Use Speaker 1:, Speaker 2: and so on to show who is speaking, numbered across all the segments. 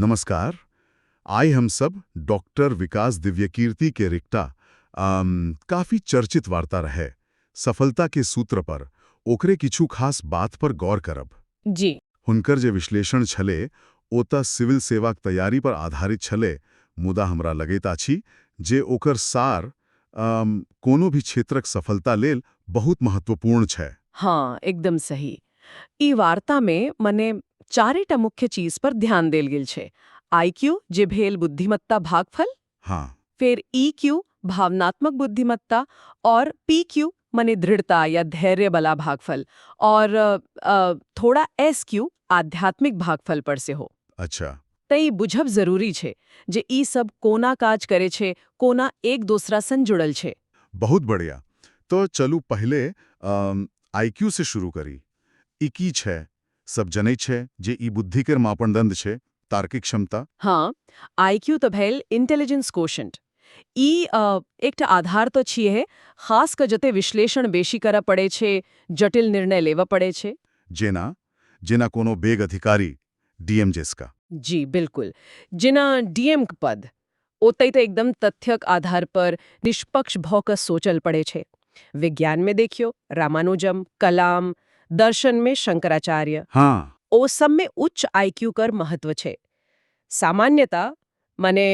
Speaker 1: नमस्कार। आए हम सब डॉक्टर विकास दिव्यकीर्ति के रिक्टा काफी चर्चित वार्ता रहे सफलता के सूत्र पर ओकरे किछु खास बात पर गौर करब।
Speaker 2: जी।
Speaker 1: हुनकर जे विश्लेषण छले ओ त सिविल सेवाक तैयारी पर आधारित छले, मुदा हमरा लगैत अछि जे ओकर सार कोनो भी क्षेत्रक सफलता लेल बहुत महत्वपूर्ण छै।
Speaker 2: हाँ, एकदम सही। ई वार्ता में मने चारिटा मुख्य चीज पर ध्यान देल गेल छै। आईक्यू जे भेल बुद्धिमत्ता भागफल,
Speaker 1: हाँ,
Speaker 2: फिर ईक्यू भावनात्मक बुद्धिमत्ता और पीक्यू मने दृढ़ता या धैर्य बला भागफल और थोड़ा एसक्यू आध्यात्मिक भागफल पर से हो।
Speaker 1: अच्छा,
Speaker 2: त ई बुझब जरूरी छै जे ई सब कोना काज करे छै, कोना एक दूसरा संग जुड़ल छै।
Speaker 1: बहुत बढ़िया। तो चलू पहले आईक्यू से शुरू करी। ई की छै? सब जनै छै जे ई बुद्धि केर मापदंड छै, तार्किक क्षमता।
Speaker 2: हाँ, आईक्यू तो भेल इंटेलिजेंस कोशेंट। ई एकटा आधार तो छिए, खास क जते विश्लेषण बेशी करऽ पड़े छै, जटिल निर्णय लेवा पड़े छै।
Speaker 1: जेना जेना कोनो बेग अधिकारी डीएम जेसका।
Speaker 2: जी बिल्कुल। जिना डीएम के पद ओतई तो एकदम तथ्यक आधार पर निष्पक्ष भौ क सोचल पड़े छै। विज्ञान में देखियो रामानुजम, कलाम, दर्शन में शंकराचार्य,
Speaker 1: हाँ,
Speaker 2: ओ सब में उच्च आईक्यू कर महत्व छै। सामान्यता माने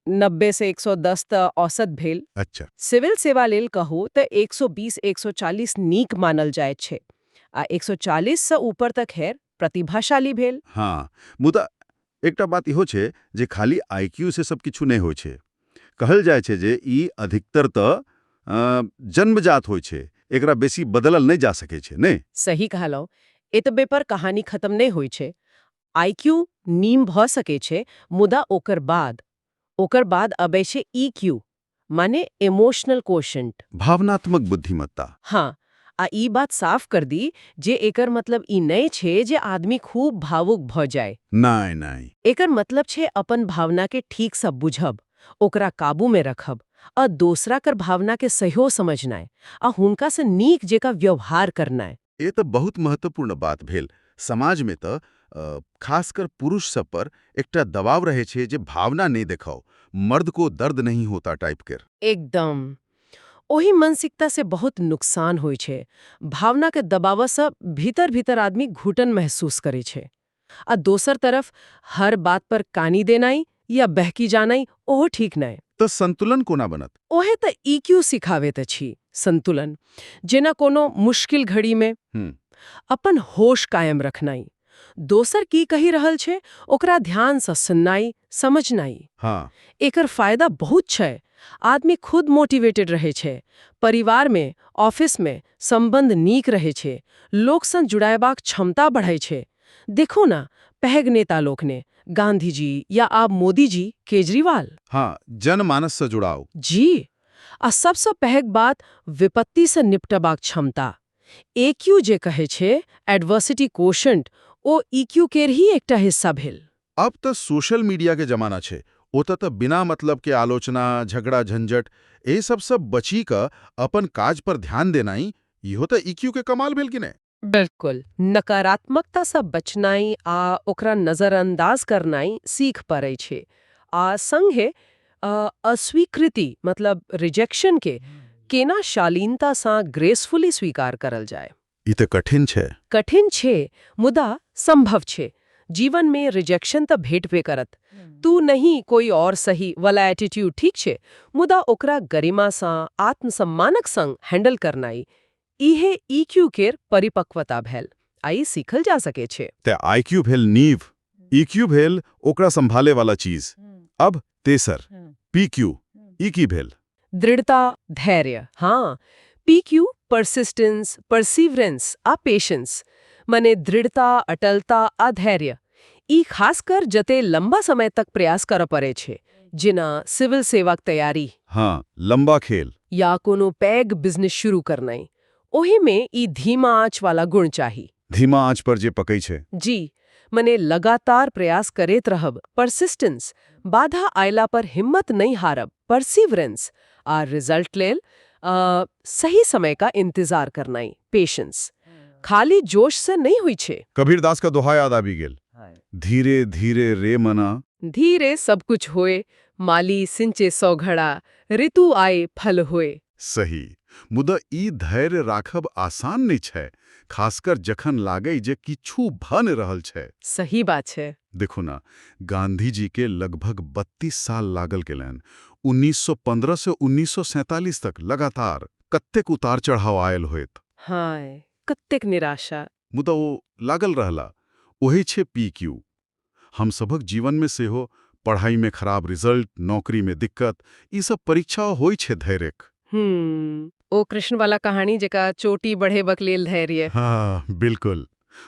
Speaker 2: 90 से 110 त औसत भेल।
Speaker 1: अच्छा,
Speaker 2: सिविल सेवा लेल कहू त 120-140 नीक मानल जाय छै आ 140 से ऊपर तक खैर प्रतिभाशाली भेल।
Speaker 3: हाँ, मुदा एकटा बात इहो छै जे खाली आईक्यू से सब किछु नहीं होइ छै। कहल जाय छै जे ई अधिकतर त जन्मजात होइ छै, एकरा बेसी बदलल नहीं जा सकै छै, नहीं?
Speaker 2: सही कहलौ। एतबे पर कहानी खत्म नहीं होइ छै। आईक्यू नीम भ सके छै, मुदा ओकर बाद अबै छै ईक्यू माने इमोशनल कोशेंट।
Speaker 3: भावनात्मक बुद्धिमत्ता।
Speaker 2: हाँ, आ ई बात साफ कर दी जे एकर मतलब ई नहीं छै जे आदमी खूब भावुक भ जाए।
Speaker 3: नहीं नहीं।
Speaker 2: एकर मतलब छै अपन भावना के ठीक से बुझब, ओकरा काबू में रखब आ दूसरा कर भावना के सहियो समझनाय आ हुनका से नीक जेका व्यवहार करनाय।
Speaker 3: ये तो बहुत महत्वपूर्ण बात भेल। समाज में तो खासकर पुरुष सब पर एकटा दबाव रहे छे जे भावना नहीं देखाओ, मर्द को दर्द नहीं होता टाइप केर।
Speaker 2: एकदम ओही मानसिकता से बहुत नुकसान होय छै। भावना के दबाव से भीतर भीतर आदमी घुटन महसूस करे छै आ दोसर तरफ हर बात पर कानी देनाई या बहकी जानाई ओहो ठीक नहीं।
Speaker 3: तो संतुलन कोना बनत?
Speaker 2: ओहे त ईक्यू सिखावेत अछि संतुलन। जेना कोनो मुश्किल घड़ी में अपन होश कायम रखनाई, दोसर की कही रहल छै ओकरा ध्यान से सुननाई समझनाई।
Speaker 3: हाँ,
Speaker 2: एकर फायदा बहुत छै। आदमी खुद मोटिवेटेड रहे छै, परिवार में ऑफिस में संबंध नीक रहे छै, लोक संग जुड़ायबाक क्षमता बढ़ै छै। देखो ना पैघ नेता लोक ने गांधी जी या आप मोदी जी, केजरीवाल।
Speaker 3: हाँ, जनमानस से जुड़ाव।
Speaker 2: जी, आ सबसे पैघ बात विपत्ति से निपटबाक क्षमता। एक्यू जे कहे छै एडवर्सिटी कोशेंट, ओ ईक्यू केर ही एकटा हिस्सा भेल।
Speaker 3: अब तो सोशल मीडिया के जमाना छे, ओत तो बिना मतलब के आलोचना, झगड़ा, झंझट ए सब बची क अपन काज पर ध्यान देनाई, इहो तो ईक्यू के कमाल भेल कि नहीं?
Speaker 2: बिल्कुल। नकारात्मकता से बचनाई आ ओकरा नजरअंदाज करनाई सीख पड़ै छै आ संगे अस्वीकृति मतलब रिजेक्शन के केना शालीनता से ग्रेसफुली स्वीकार करल जाए।
Speaker 3: ई तो कठिन छे।
Speaker 2: कठिन छै मुदा संभव छै। जीवन में रिजेक्शन त भेटबे करत। तू नहीं कोई और सही वाला एटीट्यूड ठीक छे, मुदा ओकरा गरिमा सा आत्मसम्मानक संग हैंडल करनाई, इहे ईक्यू केर परिपक्वता भेल। आई सीखल जा सके छे।
Speaker 3: ते आईक्यू भेल नींव, ईक्यू भेल ओकरा संभाले वाला चीज। अब तेसर पीक्यू, ई की भेल?
Speaker 2: दृढ़ता, धैर्य। हाँ, पीक्यू परसिस्टेंस, परसिवरेंस आ पेशेंस माने दृढ़ता, अटलता आ धैर्य। ई खासकर जते लंबा समय तक प्रयास कर पड़े छे, जिना सिविल सेवाक तैयारी
Speaker 3: हाँ, लंबा खेल।
Speaker 2: या कोनो पैग बिजनेस शुरू करनाई, ओही में ई धीमा आंच वाला गुण चाही।
Speaker 3: धीमा आंच पर जे पकई छे।
Speaker 2: जी, मने लगातार प्रयास करेत रहब, परसिस्टेंस, बाधा आयला पर हिम्मत नहीं हारब, परसिवरेंस, आ रिजल्ट लेल सही समय का इंतजार करनाई, पेशेंस। खाली जोश से नहीं हुई छे।
Speaker 3: कबीरदास का दोहा याद आबी गेल, धीरे धीरे रे मना
Speaker 2: धीरे सब कुछ होए, माली सिंचे सौ घड़ा, ऋतु आए फल होए।
Speaker 1: सही। मुदा ई धैर्य राखब आसान नहीं छै, खासकर जखन लागै जे किछु भ नहि रहल छै।
Speaker 2: सही बात छै।
Speaker 1: देखो ना, गांधी जी के लगभग 32 साल लागल केलनि। 1915 से 1947 तक लगातार कत्तेक उतार चढ़ाव आयल होइत।
Speaker 2: हाय, कत्तेक निराशा।
Speaker 1: मुदा ओ लागल रहला। ओही छै PQ। हम सभक जीवन में सेहो पढ़ाई में खराब रिजल्ट, नौकरी में दिक्कत, ई सब परीक्षा होइ छै धैर्यक।
Speaker 2: ओ कृष्ण वाला कहानी जेका चोटी बढ़ेबक लेल धैर्य।
Speaker 1: हाँ, बिल्कुल।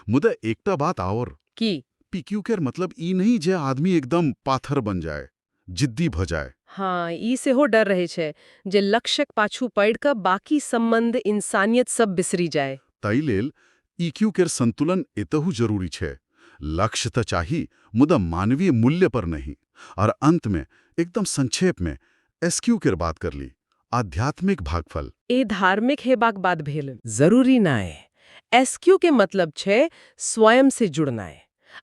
Speaker 1: मुदा एकटा बात और,
Speaker 2: की
Speaker 1: PQ केर मतलब ई नहीं जे आदमी एकदम पाथर बन जाए, जिद्दी भ जाए।
Speaker 2: हाँ, ई सेहो डर रहे छै जे लक्ष्यक पाछू पड़ि कऽ बाकी संबंध इंसानियत सब बिसरी जाए।
Speaker 1: ताई लेल EQ केर संतुलन एतहु जरूरी छै। लक्ष्य त चाही, मुदा मानवीय मूल्य पर नहीं। और अंत में एकदम संक्षेप में SQ केर बात कर ली, आध्यात्मिक भागफल।
Speaker 2: ए धार्मिक हेबाक बात भेल, जरूरी नाय। SQ के मतलब छै स्वयं से जुड़नाय,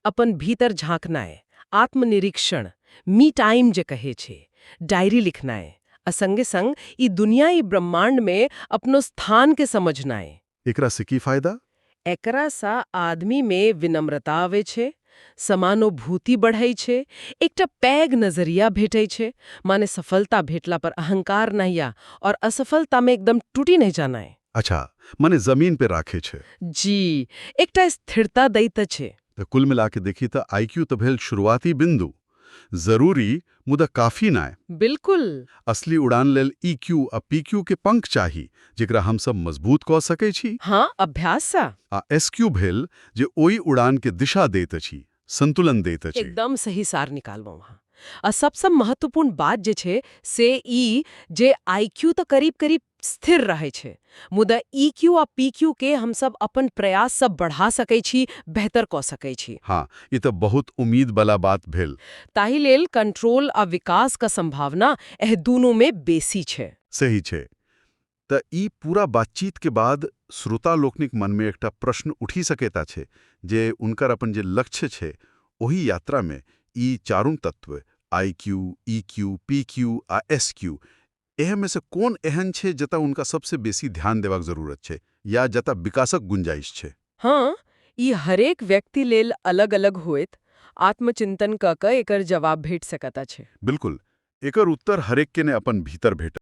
Speaker 2: अपन भीतर झांकनाय, आत्मनिरीक्षण, मी टाइम जे कहे छै, डायरी लिखनाय, आ संगे संग ई दुनिया ई ब्रह्मांड में अपनो स्थान के समझनाय।
Speaker 1: एकरा से की फायदा?
Speaker 2: एकरा सा आदमी में विनम्रता आवे छै, समानुभूति बढ़ै छै, एकटा पैघ नजरिया भेटै छै, माने सफलता भेटला पर अहंकार नहिया और असफलता में एकदम टूटी नहीं जानाय।
Speaker 1: अच्छा, माने जमीन पे राखे छै।
Speaker 2: जी, एकटा स्थिरता दैत छै।
Speaker 1: तो कुल मिला के देखी तो IQ तो भेल शुरुआती बिंदु। जरूरी मुदा काफी नाय।
Speaker 2: बिल्कुल।
Speaker 1: असली उड़ान लेल EQ आ PQ के पंख चाही, जेकरा हम सब मजबूत क सकै छी।
Speaker 2: हाँ, अभ्यास सा।
Speaker 1: आ SQ भेल जे ओई उड़ान के दिशा दैत अछि, संतुलन दैत अछि।
Speaker 2: एकदम सही सार निकालबो वहाँ। आ सबसे महत्वपूर्ण बात जे छै से ई जे IQ तो करीब करीब स्थिर रहे छै, मुदा EQ आ PQ के हम सब अपन प्रयास सब बढ़ा सकै छी, बेहतर क सकै छी।
Speaker 1: हाँ, ये तो बहुत उम्मीद वाला बात भेल।
Speaker 2: ताहि लेल कंट्रोल आ विकास का संभावना एह दूनों में बेसी छै।
Speaker 1: सही छै। त ई पूरा बातचीत के बाद श्रोता लोकनिक मन में एकटा प्रश्न उठी सकेता छै जे उनकर अपन जे लक्ष्य छै, ओही यात्रा में ई चारू तत्व IQ, EQ, PQ आ SQ, एह में से कोन एहन छै जता उनका सबसे बेसी ध्यान देबाक जरूरत छै या जता विकासक गुंजाइश छै?
Speaker 2: हाँ, ई हरेक व्यक्ति लेल अलग अलग होइत, आत्मचिंतन क एकर जवाब भेट सकता छै।
Speaker 1: बिल्कुल, एकर उत्तर हरेक के ने अपन भीतर भेटत।